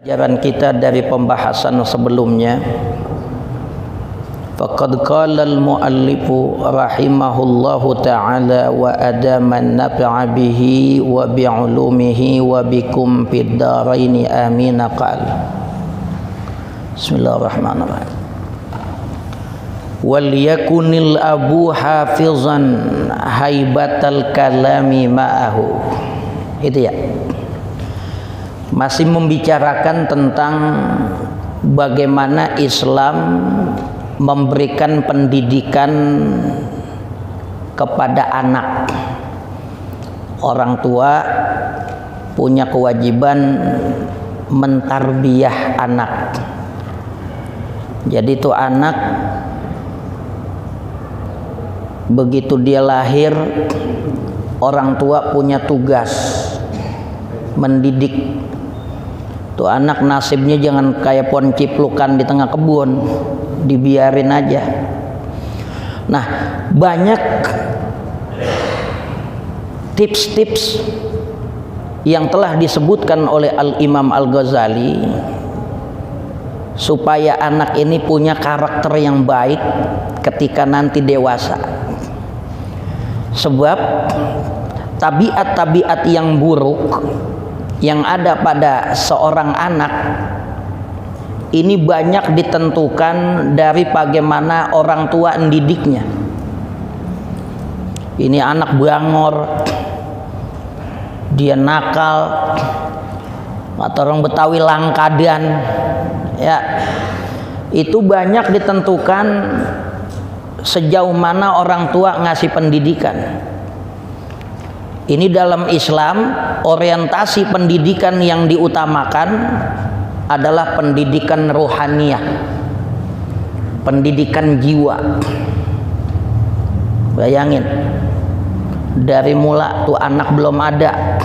Pelajaran kita dari pembahasan sebelumnya, faqad qala al-muallifu rahimahullahu ta'ala wa adaman naf'a bihi wa bi'ulumihi wa bikum fid dharaini amin. Qala bismillahirrahmanirrahim, wal yakunil abu hafizan haibatal kalami ma'ahu. Itu ya, masih membicarakan tentang bagaimana Islam memberikan pendidikan kepada anak. Orang tua punya kewajiban mentarbiyah anak. Jadi itu anak begitu dia lahir, orang tua punya tugas mendidik. Tuh anak nasibnya jangan kayak pohon ciplukan di tengah kebun, dibiarin aja. Nah, banyak tips-tips yang telah disebutkan oleh Al-Imam Al-Ghazali supaya anak ini punya karakter yang baik ketika nanti dewasa. Sebab tabiat-tabiat yang buruk yang ada pada seorang anak ini banyak ditentukan dari bagaimana orang tua mendidiknya. Ini anak bangor, dia nakal, atau orang Betawi langkadan, ya, itu banyak ditentukan sejauh mana orang tua ngasih pendidikan. Ini dalam Islam, orientasi pendidikan yang diutamakan adalah pendidikan rohaniyah, pendidikan jiwa. Bayangin, dari mula tuh anak belum ada,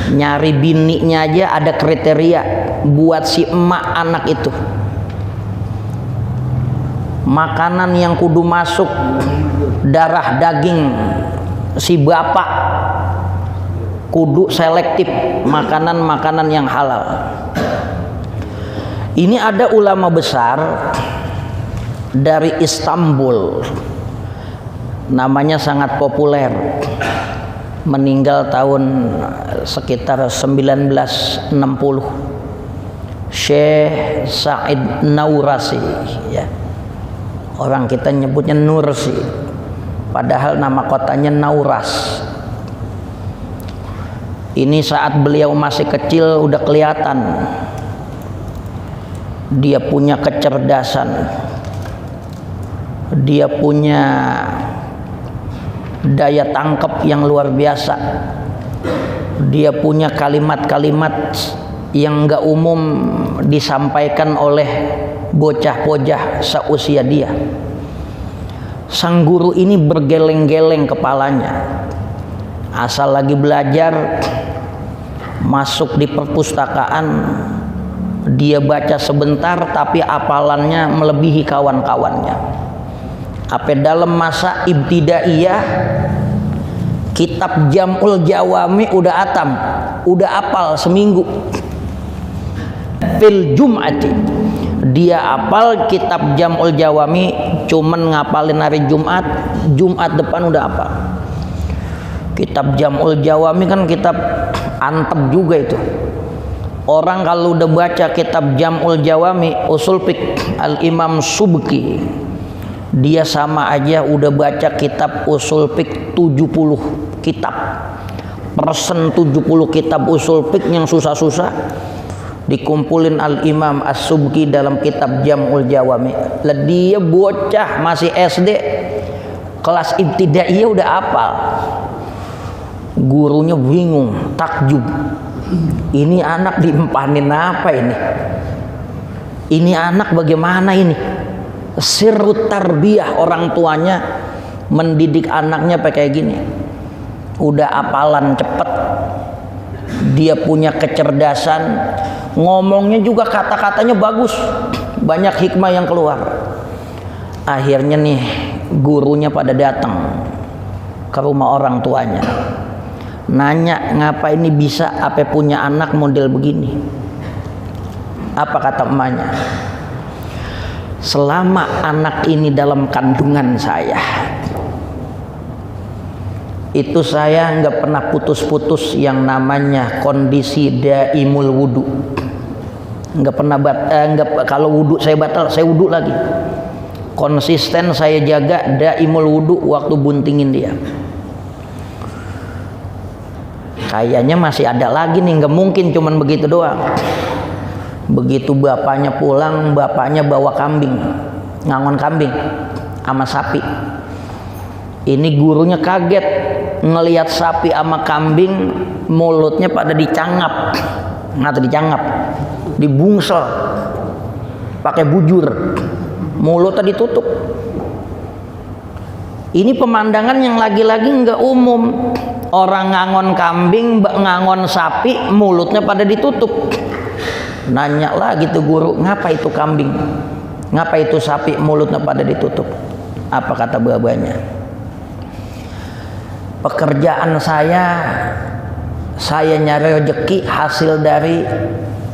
nyari bininya aja ada kriteria buat si emak anak itu. Makanan yang kudu masuk darah daging si bapak kudu selektif, makanan-makanan yang halal. Ini ada ulama besar dari Istanbul, namanya sangat populer, meninggal tahun sekitar 1960, Syekh Said Naurasi, ya. Orang kita nyebutnya Nursi, padahal nama kotanya Nauras. Ini saat beliau masih kecil udah kelihatan dia punya kecerdasan, dia punya daya tangkap yang luar biasa, dia punya kalimat-kalimat yang enggak umum disampaikan oleh bocah-bocah seusia dia. Sang guru ini bergeleng-geleng kepalanya, asal lagi belajar masuk di perpustakaan, dia baca sebentar tapi hafalannya melebihi kawan-kawannya. Apa dalam masa ibtidaiyah, kitab Jam'ul Jawami udah atam, udah hafal seminggu. Fil Jum'ati, dia hafal kitab Jam'ul Jawami, cuman ngapalin hari Jumat, Jumat depan udah hafal. Kitab Jam'ul Jawami kan kitab antep juga itu. Orang kalau udah baca kitab Jam'ul Jawami, usul fiqh Al-Imam Subki, dia sama aja udah baca kitab usul fiqh 70 kitab. Persen 70 kitab usul fiqh yang susah-susah dikumpulin Al-Imam As-Subki dalam kitab Jam'ul Jawami. Lah dia bocah masih SD, kelas ibtidaiyah udah hafal. Gurunya bingung, takjub. Ini anak diempanin apa ini? Ini anak bagaimana ini? Sirrut tarbiyah orang tuanya mendidik anaknya kayak gini. Udah hafalan cepet, dia punya kecerdasan, ngomongnya juga kata-katanya bagus, banyak hikmah yang keluar. Akhirnya nih gurunya pada datang ke rumah orang tuanya, nanya ngapa ini bisa apa punya anak model begini. Apa kata emaknya? Selama anak ini dalam kandungan saya, itu saya nggak pernah putus-putus yang namanya kondisi daimul wudu. Nggak pernah kalau wudu saya batal, saya wudu lagi. Konsisten saya jaga daimul wudu waktu buntingin dia. Kayaknya masih ada lagi nih, nggak mungkin cuman begitu doang. Begitu bapaknya pulang, bapaknya bawa kambing, ngangon kambing sama sapi. Ini gurunya kaget ngelihat sapi sama kambing, mulutnya pada dicangap, dibungsel, pakai bujur, mulutnya ditutup. Ini pemandangan yang lagi-lagi nggak umum. Orang ngangon kambing, ngangon sapi, mulutnya pada ditutup. Nanya lagi tuh guru, ngapa itu kambing, ngapa itu sapi mulutnya pada ditutup? Apa kata babanya? Pekerjaan saya nyari rezeki hasil dari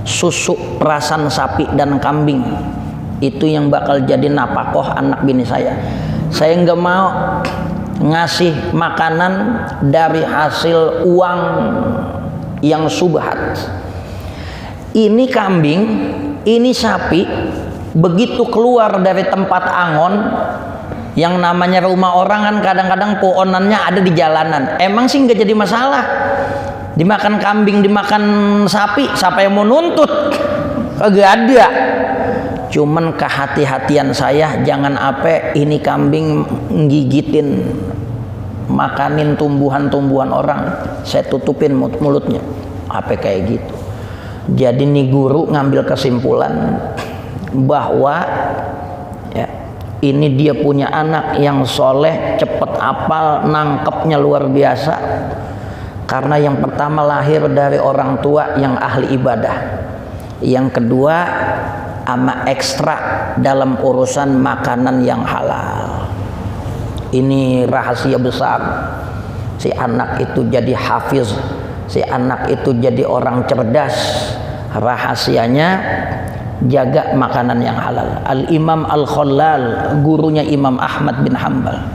susu perasan sapi dan kambing. Itu yang bakal jadi napakoh anak bini saya. Saya nggak mau ngasih makanan dari hasil uang yang subhat. Ini kambing, ini sapi, begitu keluar dari tempat angon, yang namanya rumah orang kan kadang-kadang pohonannya ada di jalanan. Emang sih nggak jadi masalah. Dimakan kambing, dimakan sapi, siapa yang mau nuntut? Kagak ada. Cuman kehati-hatian saya, jangan apa ini kambing ngigitin, makanin tumbuhan-tumbuhan orang, saya tutupin mulutnya. Apa kayak gitu. Jadi nih guru ngambil kesimpulan bahwa ya, ini dia punya anak yang soleh, cepet apal, nangkepnya luar biasa. Karena yang pertama lahir dari orang tua yang ahli ibadah. Yang kedua ama ekstra dalam urusan makanan yang halal. Ini rahasia besar. Si anak itu jadi hafiz, si anak itu jadi orang cerdas. Rahasianya jaga makanan yang halal. Al-Imam Al-Khallal, gurunya Imam Ahmad bin Hanbal,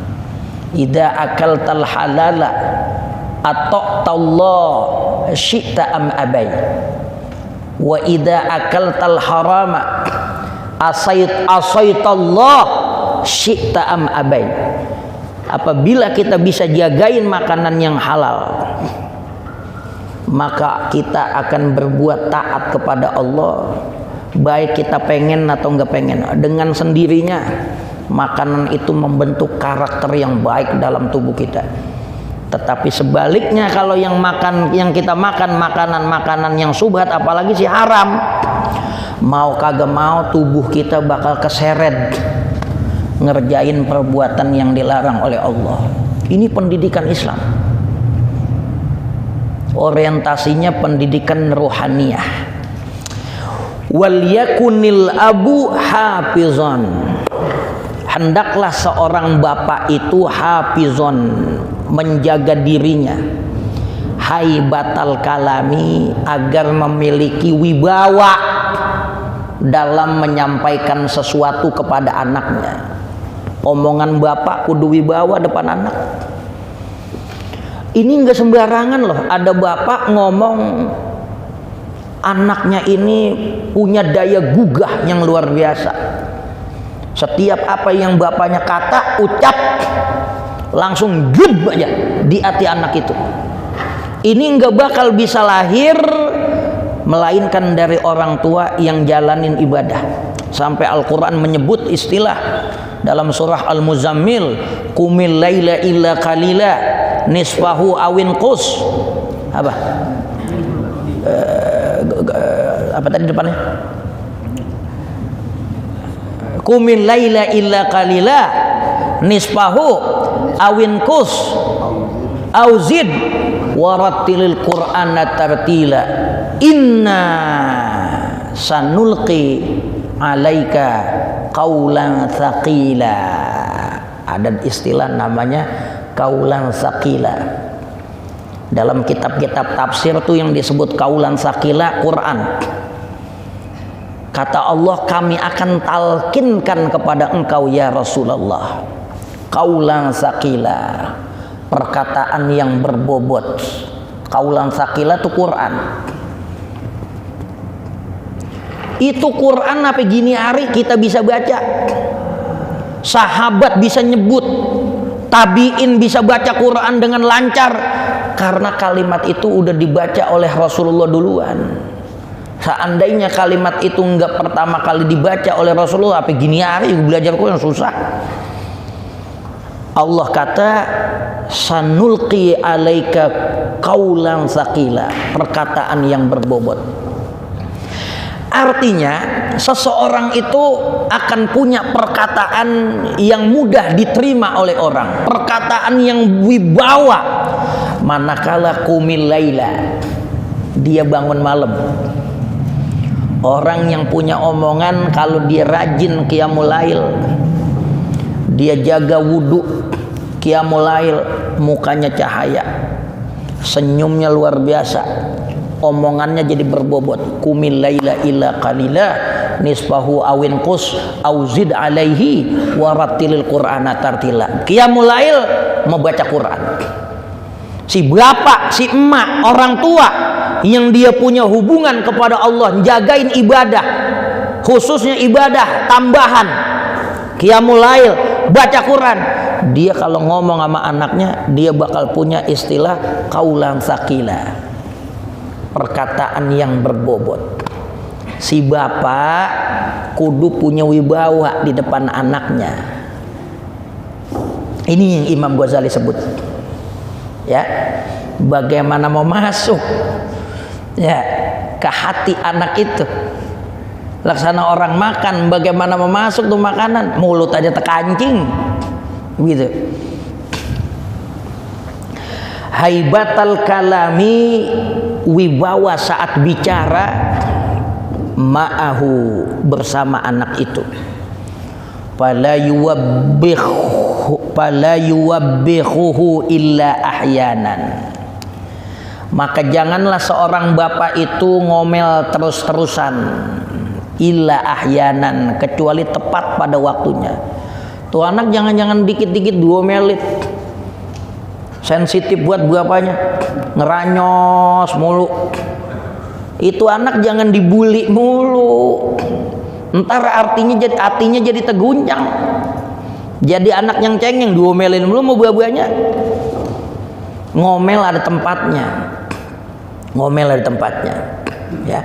idza akaltal halala ataqtallah syi'ta am abai, wa idza akaltal harama asaitallah syi'ta am abai. Apabila kita bisa jagain makanan yang halal, maka kita akan berbuat taat kepada Allah, baik kita pengen atau nggak pengen. Dengan sendirinya makanan itu membentuk karakter yang baik dalam tubuh kita. Tetapi sebaliknya kalau yang kita makan makanan yang subhat, apalagi si haram, mau kagak mau tubuh kita bakal keseret ngerjain perbuatan yang dilarang oleh Allah. Ini pendidikan Islam. Orientasinya pendidikan rohaniyah. Wal yakunil abu hafizan. Hendaklah seorang bapak itu hafizon, menjaga dirinya, haibatal kalami, agar memiliki wibawa dalam menyampaikan sesuatu kepada anaknya. Omongan bapak kudu wibawa depan anak. Ini nggak sembarangan loh. Ada bapak ngomong anaknya ini punya daya gugah yang luar biasa. Setiap apa yang bapaknya kata, ucap, langsung jub aja di hati anak itu. Ini nggak bakal bisa lahir melainkan dari orang tua yang jalanin ibadah. Sampai Al-Quran menyebut istilah dalam surah Al-Muzammil, qumil laila illa qalila nisfahu awin qus. Apa tadi depannya? Qumil laila illa qalila nisfahu awin qus auzid warattilil qur'ana tartila inna sanulqi alaika qaulan tsaqila. Ada istilah namanya qaulan tsaqila. Dalam kitab-kitab tafsir tuh yang disebut qaulan tsaqila Quran. Kata Allah, kami akan talkinkan kepada engkau ya Rasulullah qaulan sakila, perkataan yang berbobot. Qaulan sakila itu Quran. Itu Quran apa gini hari kita bisa baca. Sahabat bisa nyebut, tabiin bisa baca Quran dengan lancar karena kalimat itu udah dibaca oleh Rasulullah duluan. Seandainya kalimat itu enggak pertama kali dibaca oleh Rasulullah, apa gini hari belajar Quran susah. Allah kata sanulqi alaika qaulan sakila, perkataan yang berbobot. Artinya seseorang itu akan punya perkataan yang mudah diterima oleh orang, perkataan yang wibawa. Manakala qumil laila, dia bangun malam. Orang yang punya omongan kalau dia rajin qiyamul lail, dia jaga wudhu, qiyamul lail, mukanya cahaya, senyumnya luar biasa, omongannya jadi berbobot. Qumil laila illa qalila nisfahu awin qus auzid alaihi warattilil qur'ana tartila. Qiyamul lail membaca Quran. Si bapak, si emak, orang tua yang dia punya hubungan kepada Allah, jagain ibadah, khususnya ibadah tambahan, qiyamul lail, baca Quran, dia kalau ngomong sama anaknya dia bakal punya istilah qaulan sakila, perkataan yang berbobot. Si bapak kudu punya wibawa di depan anaknya. Ini yang Imam Ghazali sebut, ya, bagaimana mau masuk ya ke hati anak itu. Laksana orang makan, bagaimana mau masuk tuh makanan, mulut aja tekancing gitu. Haibatal kalami, wibawa saat bicara, ma'ahu, bersama anak itu. Fala yuwabbihuhu illa ahyanan. Maka janganlah seorang bapak itu ngomel terus-terusan, illa ahyanan, kecuali tepat pada waktunya. Tuh anak jangan-jangan dikit-dikit diomelin, sensitif buat bapaknya, ngeranyos mulu. Itu anak jangan dibully mulu, ntar artinya jadi tegunyang, jadi anak yang cengeng, diomelin mulu mau buah-buahnya. Ngomel ada tempatnya, ngomel ada tempatnya, ya.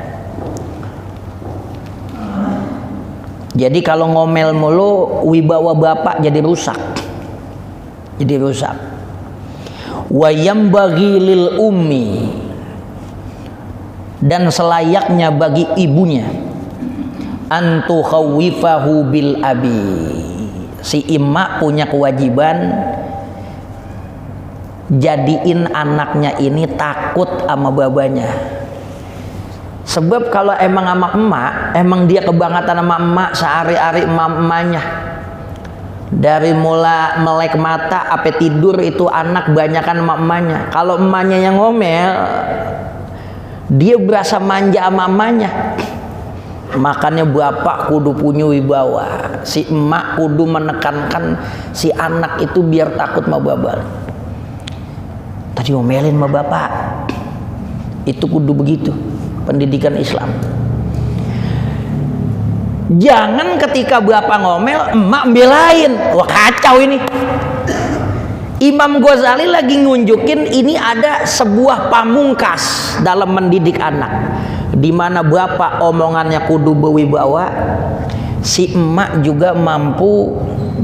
Jadi kalau ngomel mulu, wibawa bapak jadi rusak, jadi rusak. Wa yambaghi lil ummi, dan selayaknya bagi ibunya, antu khawifahu bil abi, si emak punya kewajiban jadiin anaknya ini takut sama babanya. Sebab kalau emang sama emak, emang dia kebangetan sama emak, sehari-hari emak-emaknya, dari mulai melek mata sampai tidur itu anak banyakan emak-emaknya. Kalau emaknya yang ngomel, dia berasa manja sama emaknya. Makanya bapak kudu punya wibawa, si emak kudu menekankan si anak itu biar takut sama babal. Tadi omelin sama bapak, itu kudu begitu pendidikan Islam. Jangan ketika bapak ngomel emak belain, wah kacau ini. Imam Ghazali lagi ngunjukin ini ada sebuah pamungkas dalam mendidik anak, di mana bapak omongannya kudu berwibawa, si emak juga mampu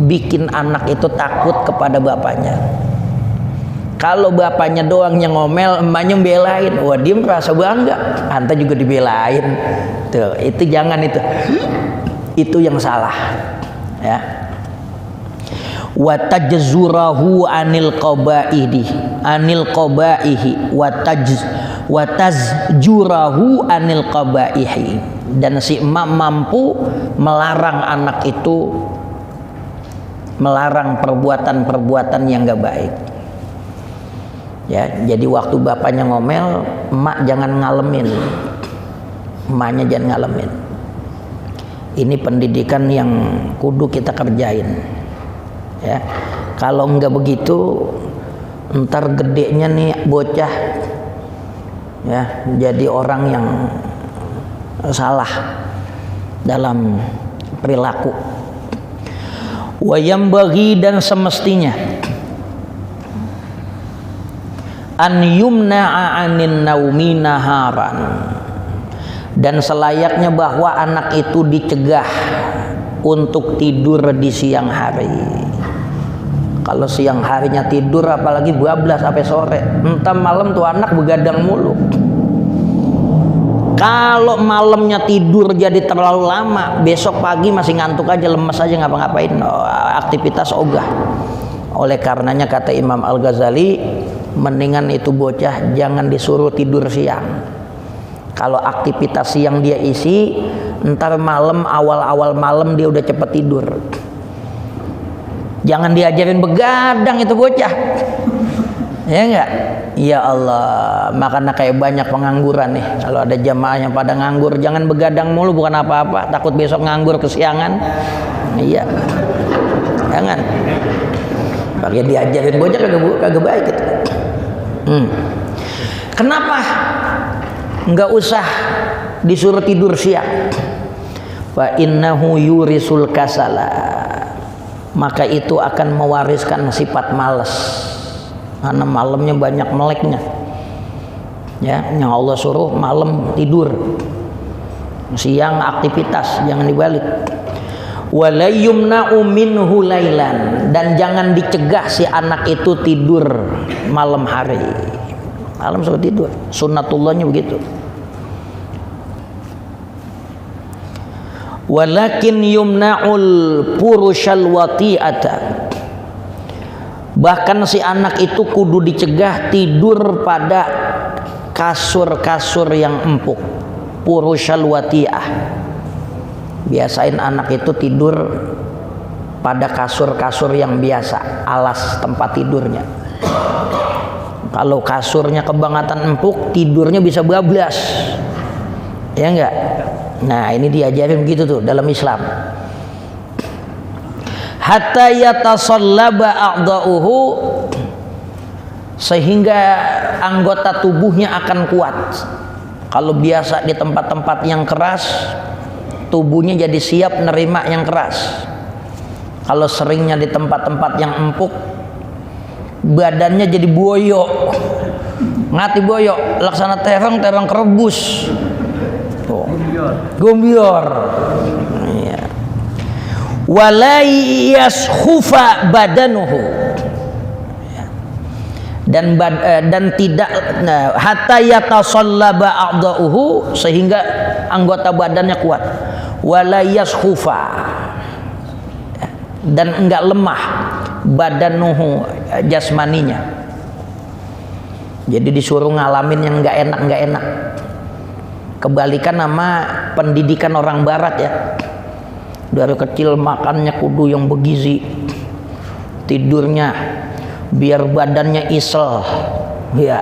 bikin anak itu takut kepada bapaknya. Kalau bapaknya doang yang ngomel, emaknya belain, wah dia merasa bangga, anta juga dibelain. Tuh, itu jangan itu yang salah, ya. Wa tajzurahu anil qabaihi wa tazjurahu anil qabaihi, dan si emak mampu melarang anak itu, melarang perbuatan-perbuatan yang enggak baik. Ya, jadi waktu bapaknya ngomel, emak jangan ngalemin, emaknya jangan ngalemin. Ini pendidikan yang kudu kita kerjain, ya. Kalau enggak begitu, ntar gedenya nih bocah, ya, jadi orang yang salah dalam perilaku. Wayam bagi, dan semestinya an yumna'a anin naumi naharan, dan selayaknya bahwa anak itu dicegah untuk tidur di siang hari. Kalau siang harinya tidur, apalagi bablas sampai sore, entah malam tuh anak begadang mulu. Kalau malamnya tidur jadi terlalu lama, besok pagi masih ngantuk aja, lemes aja, ngapa-ngapain, aktivitas ogah. Oleh karenanya kata Imam Al-Ghazali, mendingan itu bocah jangan disuruh tidur siang. Kalau aktivitas siang dia isi, ntar malam, awal-awal malam dia udah cepet tidur. Jangan diajarin begadang itu bocah, ya enggak? Ya Allah, makanya kayak banyak pengangguran nih. Kalau ada jamaah yang pada nganggur, jangan begadang mulu, bukan apa-apa, takut besok nganggur kesiangan. Iya, jangan. Pakai diajarin bocah kagak baik gitu. Kenapa nggak usah disuruh tidur siang? Fa innahu yurisul kasala, maka itu akan mewariskan sifat malas. Karena malamnya banyak meleknya, ya, yang Allah suruh malam tidur, siang aktivitas, jangan dibalik. Wala yumna'u minhu lailan, dan jangan dicegah si anak itu tidur malam hari. Malam suruh tidur, sunnatullahnya begitu. Walakin yumna'ul purushal wati'ata, bahkan si anak itu kudu dicegah tidur pada kasur-kasur yang empuk. Purushal wati'ah, biasain anak itu tidur pada kasur-kasur yang biasa, alas tempat tidurnya. Kalau kasurnya kebangetan empuk, tidurnya bisa bablas, ya enggak? Nah, ini diajarin begitu tuh dalam Islam. Hatta yatasallaba a'dha'uhu, sehingga anggota tubuhnya akan kuat. Kalau biasa di tempat-tempat yang keras, tubuhnya jadi siap nerima yang keras. Kalau seringnya di tempat-tempat yang empuk, badannya jadi boyo, ngati boyo, laksana terong kerebus, gombior. Ya. Wala yaskhufa badanuhu, dan tidak hatta yatasallaba a'dha'uhu, sehingga anggota badannya kuat. Wala yaskhufa, dan enggak lemah badanuhu, jasmaninya. Jadi disuruh ngalamin yang enggak enak. Kebalikan sama pendidikan orang barat, ya. Dari kecil makannya kudu yang bergizi, tidurnya biar badannya isel, ya.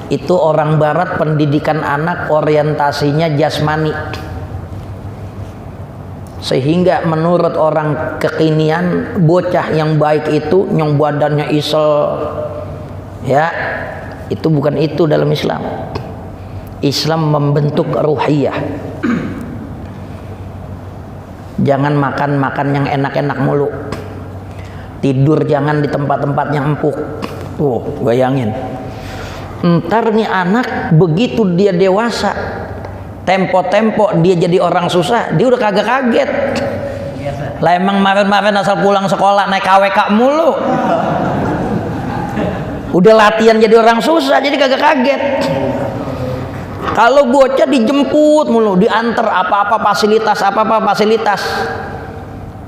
Itu orang barat pendidikan anak orientasinya jasmani, sehingga menurut orang kekinian bocah yang baik itu yang badannya isel, ya, itu bukan itu dalam Islam. Islam membentuk ruhiyah. Jangan makan yang enak-enak mulu, tidur jangan di tempat-tempat yang empuk. Tuh, bayangin, ntar nih anak begitu dia dewasa, tempo dia jadi orang susah, dia udah kagak kaget. Lah emang kemarin asal pulang sekolah naik KWK mulu, udah latihan jadi orang susah, jadi kagak kaget. Kalau bocah dijemput mulu, diantar apa-apa fasilitas,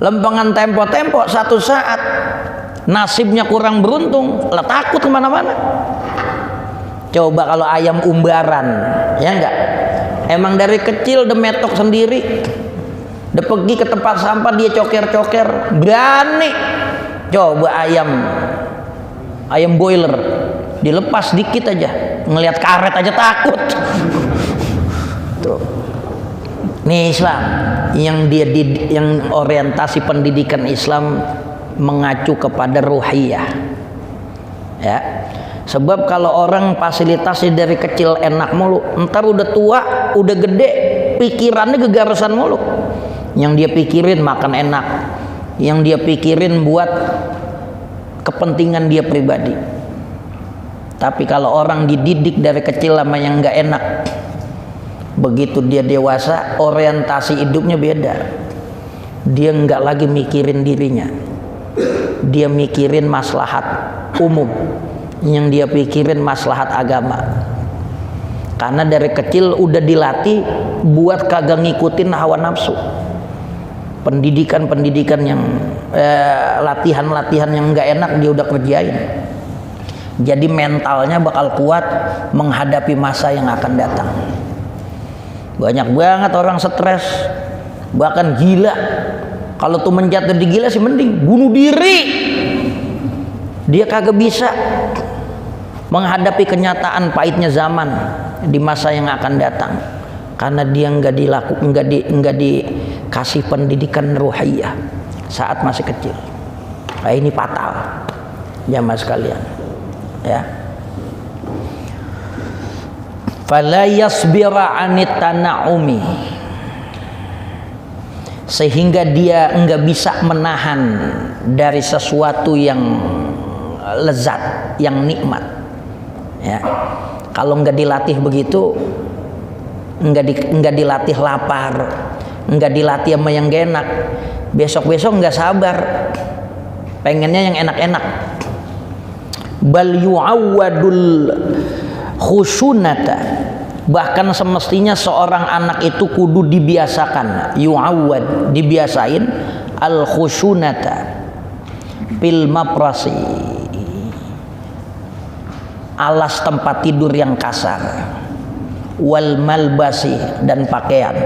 lempengan tempo, satu saat nasibnya kurang beruntung, lah takut kemana-mana. Coba kalau ayam umbaran, ya enggak? Emang dari kecil udah metok sendiri, udah pergi ke tempat sampah dia coker-coker, berani. Coba ayam boiler, dilepas dikit aja, ngelihat karet aja takut. Tuh, Nih Islam yang orientasi pendidikan Islam mengacu kepada ruhiyah. Ya. Sebab kalau orang fasilitasi dari kecil enak mulu, ntar udah tua, udah gede, pikirannya gegarasan mulu. Yang dia pikirin makan enak, yang dia pikirin buat kepentingan dia pribadi. Tapi kalau orang dididik dari kecil sama yang nggak enak, begitu dia dewasa, orientasi hidupnya beda. Dia nggak lagi mikirin dirinya, dia mikirin maslahat umum. Yang dia pikirin maslahat agama. Karena dari kecil udah dilatih buat kagak ngikutin hawa nafsu. Pendidikan yang latihan yang nggak enak dia udah kerjain. Jadi mentalnya bakal kuat menghadapi masa yang akan datang. Banyak banget orang stres, bahkan gila. Kalau tuh menjatuh di gila sih mending bunuh diri. Dia kagak bisa menghadapi kenyataan pahitnya zaman di masa yang akan datang karena dia nggak dikasih pendidikan ruhiyah saat masih kecil. Nah, ini fatal jamaah sekalian, ya. Fala yasbira 'anit tana'umi, sehingga dia nggak bisa menahan dari sesuatu yang lezat, yang nikmat. Ya, kalau nggak dilatih begitu, nggak dilatih lapar, nggak dilatih sama yang gak enak, besok nggak sabar, pengennya yang enak-enak. Bal yu'awwadul khusunata, bahkan semestinya seorang anak itu kudu dibiasakan, yu'awwad, dibiasain al khusunata fil maprasi, alas tempat tidur yang kasar, wal malbasi, dan pakaian,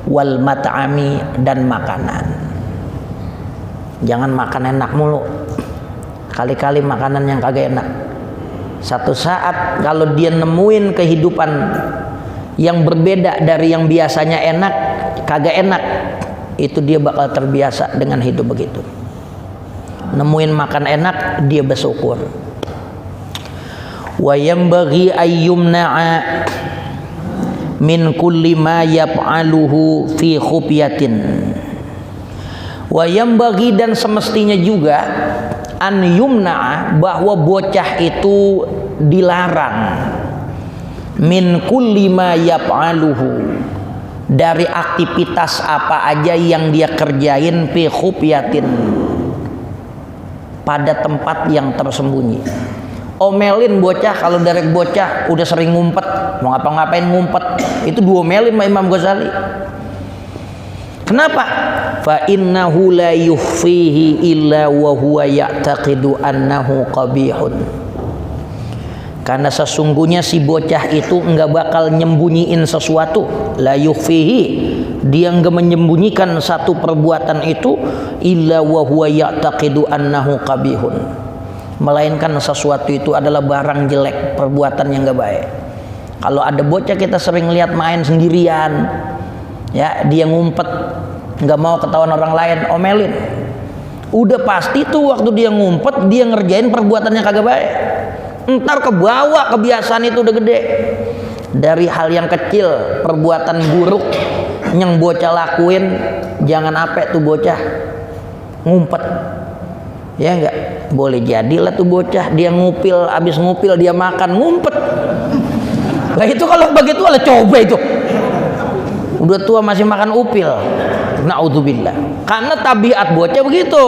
wal mat'ami, dan makanan. Jangan makan enak mulu, kali-kali makanan yang kagak enak. Satu saat kalau dia nemuin kehidupan yang berbeda dari yang biasanya enak, kagak enak, itu dia bakal terbiasa dengan hidup begitu. Nemuin makan enak, dia bersyukur. Wa yanbaghi ayyumna'a min kulli ma yaf'aluhu fi khufyatin. Wa yanbaghi, dan semestinya juga an yumna'a, bahwa bocah itu dilarang min kulli ma yaf'aluhu, dari aktivitas apa aja yang dia kerjain fi khufyatin, pada tempat yang tersembunyi. Omelin bocah, kalau dari bocah udah sering ngumpet, mau ngapa-ngapain ngumpet, itu diomelin sama Imam Ghazali. Kenapa? Fa innahu la yukhfihi illa wa huwa ya'taqidu annahu qabihun. Karena sesungguhnya si bocah itu enggak bakal nyembunyiin sesuatu, la yukhfihi, dia enggak menyembunyikan satu perbuatan itu, illa wa huwa ya'taqidu annahu qabihun, melainkan sesuatu itu adalah barang jelek, perbuatan yang gak baik. Kalau ada bocah kita sering lihat main sendirian, ya, dia ngumpet, nggak mau ketahuan orang lain, omelin. Udah pasti tuh waktu dia ngumpet, dia ngerjain perbuatannya kagak baik. Ntar kebawa kebiasaan itu udah gede. Dari hal yang kecil, perbuatan buruk yang bocah lakuin, jangan apa tuh bocah ngumpet. Ya enggak, boleh jadilah tuh bocah dia ngupil, abis ngupil dia makan ngumpet. Lah itu kalau begitu lah coba itu. Udah tua masih makan upil. Naudzubillah. Karena tabiat bocah begitu.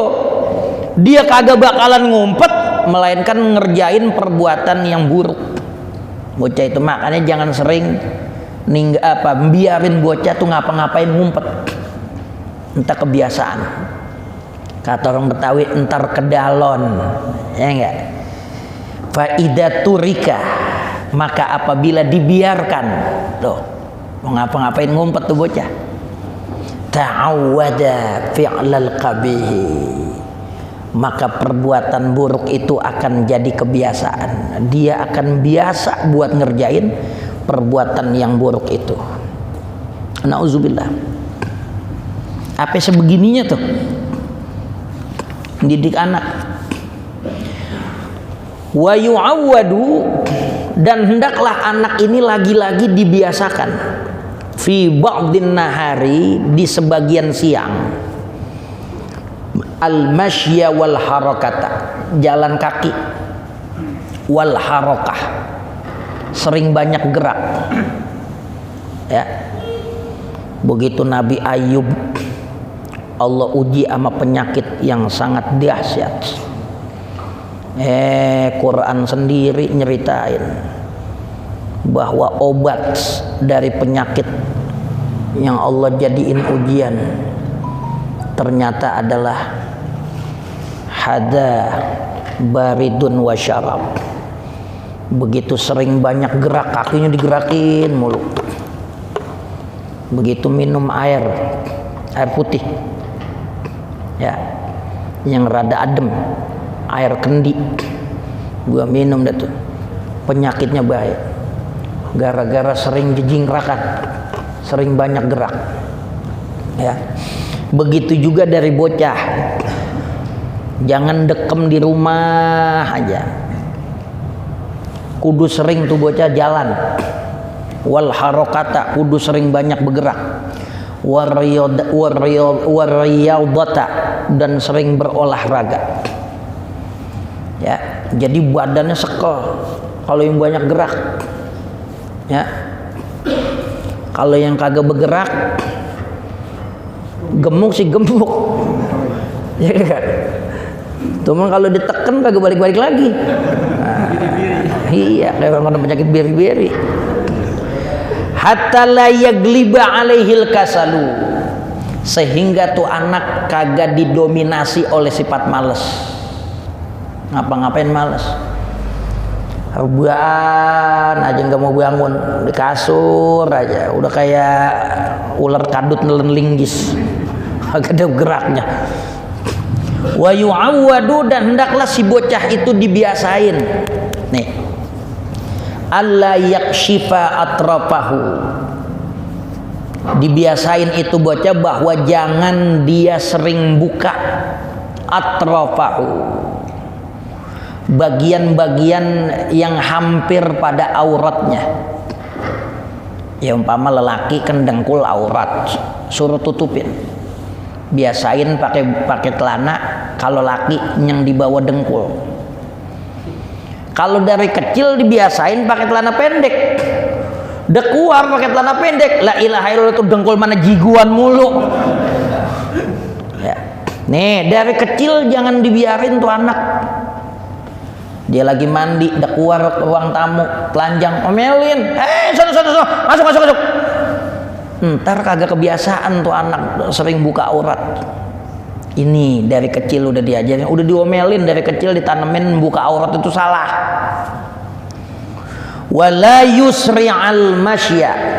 Dia kagak bakalan ngumpet melainkan ngerjain perbuatan yang buruk. Bocah itu makanya jangan sering biarin bocah tuh ngapa-ngapain ngumpet. Entah kebiasaan. Kata orang Betawi, entar kedalon, ya enggak. Faidaturika, maka apabila dibiarkan, tuh mau ngapa-ngapain ngumpet tuh bocah, ta'awwada fi'lal qabih, maka perbuatan buruk itu akan jadi kebiasaan. Dia akan biasa buat ngerjain perbuatan yang buruk itu. Nauzubillah. Apa sebegininya tuh didik anak. Wa yu'awwadu, dan hendaklah anak ini lagi-lagi dibiasakan fi ba'din nahari, di sebagian siang, al-masya wal harakata, jalan kaki, wal harakah, sering banyak gerak. Ya. Begitu Nabi Ayub Allah uji sama penyakit yang sangat dahsyat. Quran sendiri nyeritain bahwa obat dari penyakit yang Allah jadiin ujian ternyata adalah hada baridun wa syarab. Begitu sering banyak gerak, kakinya digerakin mulu. Begitu minum air putih, ya, yang rada adem, air kendi, gua minum dah tuh, penyakitnya bahaya. Gara-gara sering jejingrakan, sering banyak gerak. Ya, begitu juga dari bocah, jangan dekem di rumah aja, kudu sering tuh bocah jalan. Wal harokata, kudu sering banyak bergerak. Wariyadata, dan sering berolahraga. Ya, jadi badannya sekel kalau yang banyak gerak. Ya, kalau yang kagak bergerak, gemuk sih gemuk. Ya kan? Cuman kalau ditekan kagak balik-balik lagi. Nah, iya, kayak orang penyakit beri-beri. Hatta la yagliba alaihil kasalu, sehingga tuh anak kagak didominasi oleh sifat males. Ngapa-ngapain males, rebahan aja nggak mau bangun, di kasur aja udah kayak ular kadut nelen linggis, agak ada geraknya. Wa yu'awwadu, dan hendaklah si bocah itu dibiasain nih, alla yakshifa atrafahu, dibiasain itu bocah bahwa jangan dia sering buka atrafahu, bagian-bagian yang hampir pada auratnya. Ya umpama lelaki kan dengkul aurat, suruh tutupin. Biasain pakai celana kalau laki yang di bawah dengkul. Kalau dari kecil dibiasain pakai celana pendek, dekuar pakai celana pendek, la ilaha illallah, itu dengkul mana jiguan mulu. Ya. Nih dari kecil jangan dibiarin tuh anak, dia lagi mandi dekuar ke ruang tamu, telanjang, omelin, masuk. Ntar kagak kebiasaan tuh anak sering buka aurat. Ini dari kecil udah diajarin, udah diomelin dari kecil, ditanemin buka aurat itu salah. Wala yusri'al masya,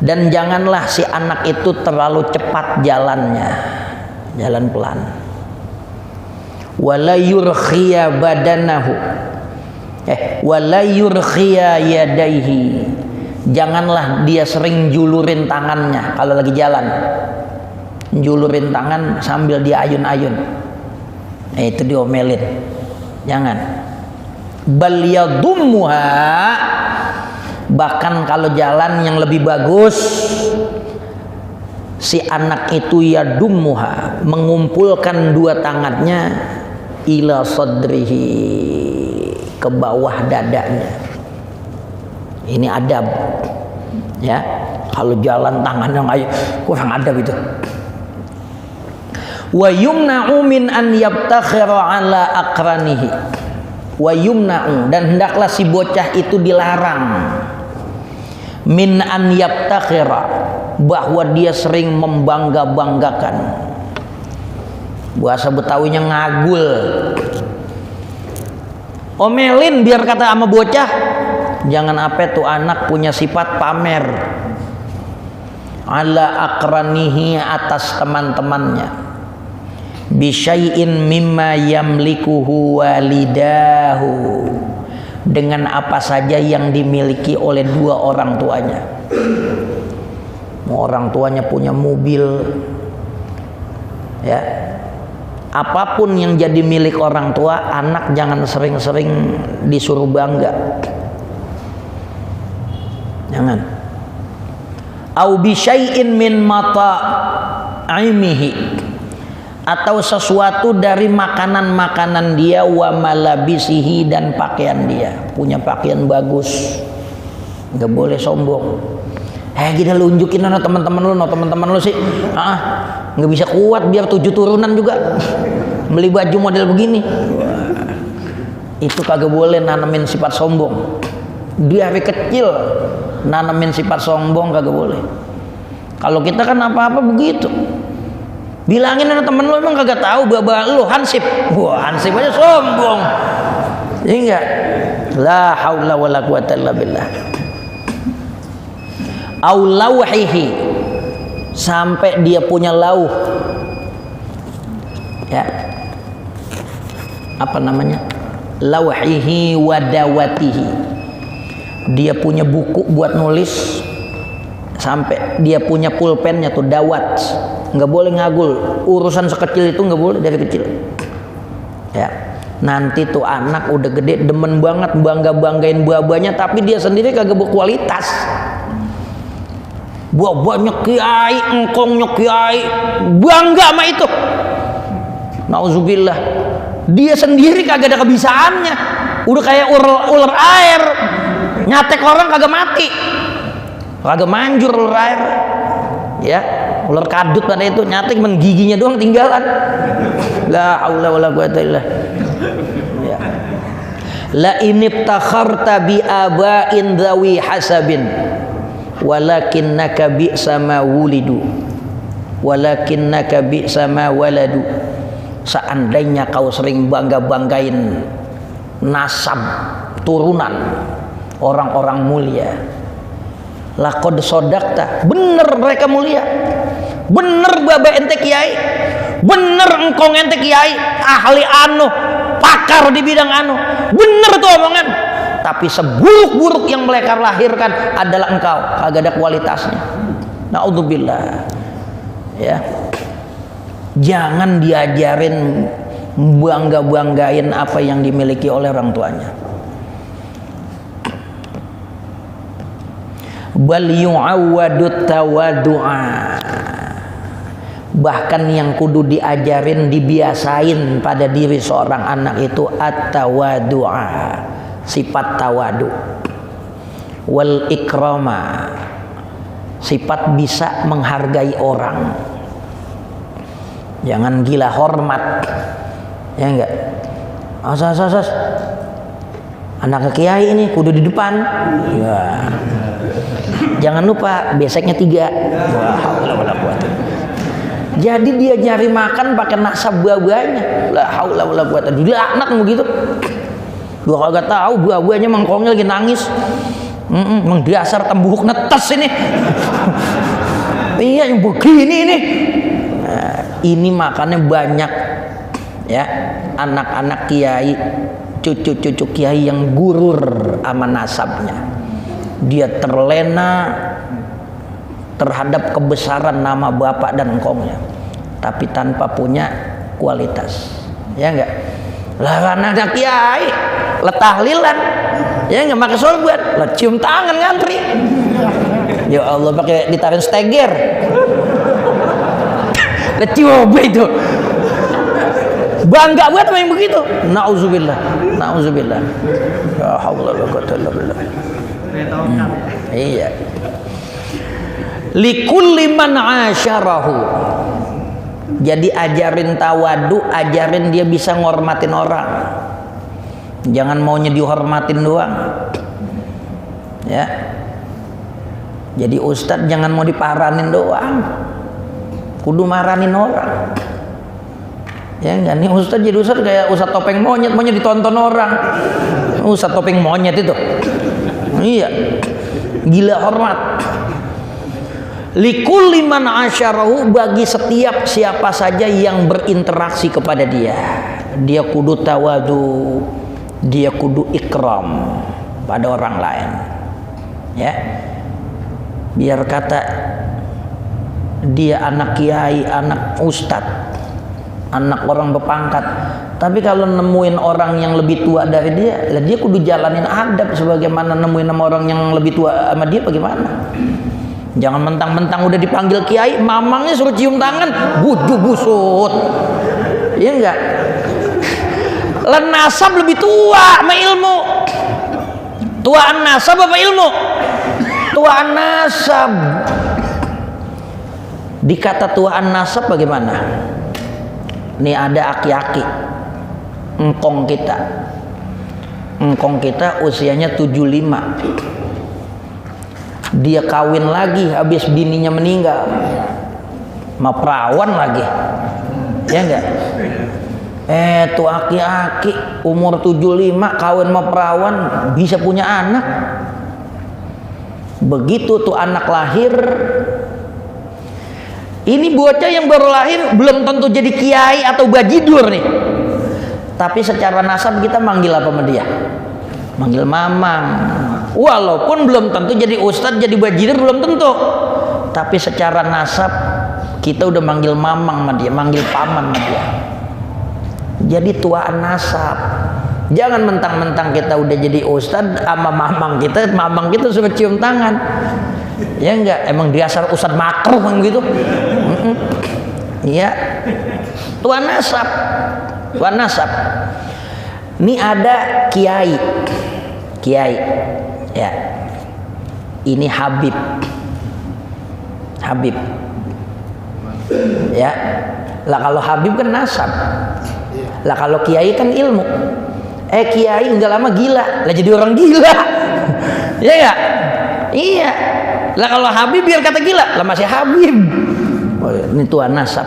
dan janganlah si anak itu terlalu cepat jalannya, jalan pelan. Wala yurkhiya badanahu, wala yurkhiya yadaihi, janganlah dia sering julurin tangannya kalau lagi jalan. Julurin tangan sambil dia ayun-ayun, itu diomelin, jangan. Bal yadummuha, bahkan kalau jalan yang lebih bagus, si anak itu yadummuha, mengumpulkan dua tangannya ila sadrihi, ke bawah dadanya. Ini adab, ya. Kalau jalan tangannya ngayu, kurang adab itu. Wa yumna'u min an yabtakhira ala aqranihi, wa yumna'u, dan hendaklah si bocah itu dilarang min an yabtakhira, bahwa dia sering membangga-banggakan. Bahasa Betawinya ngagul, omelin biar kata sama bocah. Jangan apa tuh anak punya sifat pamer ala aqranihi, atas teman-temannya, bisyai'in mimma yamlikuhu walidahu, dengan apa saja yang dimiliki oleh dua orang tuanya. mau orang tuanya punya mobil, ya, apapun yang jadi milik orang tua, anak jangan sering-sering disuruh bangga. Jangan. Au bi syai'in min mata'imihi, atau sesuatu dari makanan-makanan dia, wa malabisihi, dan pakaian dia. Punya pakaian bagus, nggak boleh sombong. Kita lunjukin sama teman-teman lu sih, nggak bisa kuat biar 7 turunan juga beli baju model begini. Itu kagak boleh nanamin sifat sombong. Dari kecil nanamin sifat sombong kagak boleh. Kalau kita kan apa-apa begitu. Bilangin sama temen lu, emang kagak tahu baba lu hansip. Wah, hansip aja sombong. Iya enggak? La haula wala quwata illa billah. Au lauhihi, sampai dia punya lauh. Ya. Apa namanya? Lauhihi wa dawatihi. Dia punya buku buat nulis, sampai dia punya pulpennya tuh, dawat. Nggak boleh ngagul, urusan sekecil itu nggak boleh dari kecil, ya. Nanti tuh anak udah gede demen banget banggain babanya, tapi dia sendiri kagak berkualitas. Babanya kiai, engkongnya kiai, bangga sama itu. Nauzubillah, dia sendiri kagak ada kebisaannya, udah kayak ular air, nyatek orang kagak mati, kagak manjur ular air, ya. Ular kadut pada itu nyatek, giginya doang tinggalan. La haula wala quwata illa ya. La inibtakharta bi aba'in dzawi hasabin walakinnaka bi'sa ma wulidu walakinnaka bi'sa ma waladu. Seandainya kau sering banggain nasab turunan orang-orang mulia, laqad sodakta, bener mereka mulia, bener baba ente kiai, bener engkong ente kiai, ahli anu, pakar di bidang anu, bener tuh omongan. Tapi seburuk-buruk yang mereka lahirkan adalah engkau, kagak ada kualitasnya. Naudzubillah, ya. Jangan diajarin banggain apa yang dimiliki oleh orang tuanya. Bal yu'awwadut tawadu'a, bahkan yang kudu diajarin, dibiasain pada diri seorang anak itu at-tawadu'a, sifat tawadu, wal ikrama, sifat bisa menghargai orang. Jangan gila hormat, ya enggak. Asas anak kiai ini kudu di depan, ya. Jangan lupa beseknya 3. Wah, haula wala quwata. Jadi dia nyari makan pakai nasab buah-buahnya. La haula wala quwata. Dia anak begitu. Gua kagak tahu buah-buahnya mangkongnya lagi nangis. Mang dasar tembuk netes ini. Iya yang begini ini. Nah, ini makannya banyak, ya. Anak-anak kiai, cucu-cucu kiai yang gurur sama nasabnya. Dia terlena terhadap kebesaran nama bapak dan engkongnya, tapi tanpa punya kualitas, ya enggak. Lah anak kiai letahlilan, ya enggak, pakai sorban, lah cium tangan ngantri. Ya Allah, pakai ditarik steger. Lah coba itu. Bangga buat apa yang begitu? Nauzubillah. Ya haula wala quwata illa billah. Iya. Likulli man asyarahu. Jadi ajarin tawadu, ajarin dia bisa ngormatin orang. Jangan maunya dihormatin doang. Ya. Jadi ustadz jangan mau diparanin doang. Kudu maranin orang. Ya enggak, nih ustadz jadi ustadz kayak ustadz topeng monyet, maunya ditonton orang. Ustadz topeng monyet itu. Iya, gila hormat. Likulli man asyarahu, bagi setiap siapa saja yang berinteraksi kepada dia, dia kudu tawadu, dia kudu ikram pada orang lain, ya. Biar kata dia anak kiai, anak ustadz, anak orang berpangkat. Tapi kalau nemuin orang yang lebih tua dari dia, lah dia kudu jalanin adab sebagaimana nemuin sama orang yang lebih tua sama dia bagaimana. Jangan mentang-mentang udah dipanggil kiai, mamangnya suruh cium tangan, bujuk busut. Iya enggak? Lah nasab lebih tua sama ilmu. Tuaan nasab apa ilmu? Tuaan nasab. Dikata tuaan nasab bagaimana? Nih ada aki-aki, engkong kita usianya 75, dia kawin lagi habis bininya meninggal, mau perawan lagi, ya enggak? Tuh aki-aki umur 75 kawin mau perawan bisa punya anak. Begitu tuh anak lahir, ini bocah yang baru lahir belum tentu jadi kiai atau bajidur nih. Tapi secara nasab kita manggil apa sama dia? Manggil mamang. Walaupun belum tentu jadi ustadz, jadi bajidur belum tentu. Tapi secara nasab kita udah manggil mamang sama dia, manggil paman sama dia. Jadi tuaan nasab. Jangan mentang-mentang kita udah jadi ustadz sama mamang kita suruh cium tangan. Ya enggak, emang dasar ustadz makruh kan gitu. Iya. Tuan nasab. Ini ada kiai. Ya. Ini Habib. Ya. Lah kalau Habib kan nasab. Lah kalau kiai kan ilmu. Kiai enggak lama gila. Lah jadi orang gila. Ya enggak? Iya. Lah kalau Habib biar kata gila, lah masih Habib. Oh, ini tuan nasab.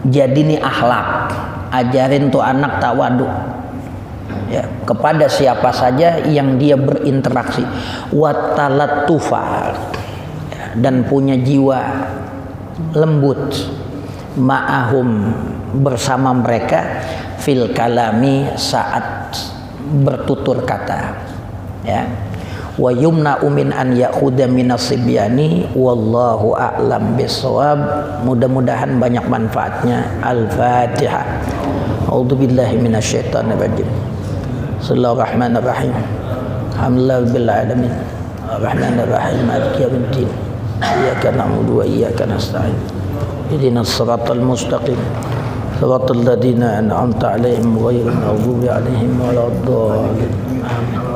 Jadi ini akhlak. Ajarin tuh anak tawadu. Ya, kepada siapa saja yang dia berinteraksi. Watalattufa. Ya, dan punya jiwa lembut. Ma'ahum bersama mereka fil kalami saat bertutur kata. Ya. Wa yumna'u min an ya'khudha minas sibyani wallahu a'lam bissawab. Mudah-mudahan banyak manfaatnya. Al-Fatihah. A'udzubillahi minasyaitonir rajim. Bismillahirrahmanirrahim. Alhamdulillahirabbil alamin. Arrahmanir rahim. Maliki yaumiddin. Iyyaka na'budu wa iyyaka nasta'in. Ihdinas siratal mustaqim. Siratal ladzina an'amta 'alaihim ghairil maghdubi 'alaihim waladdallin. Amin.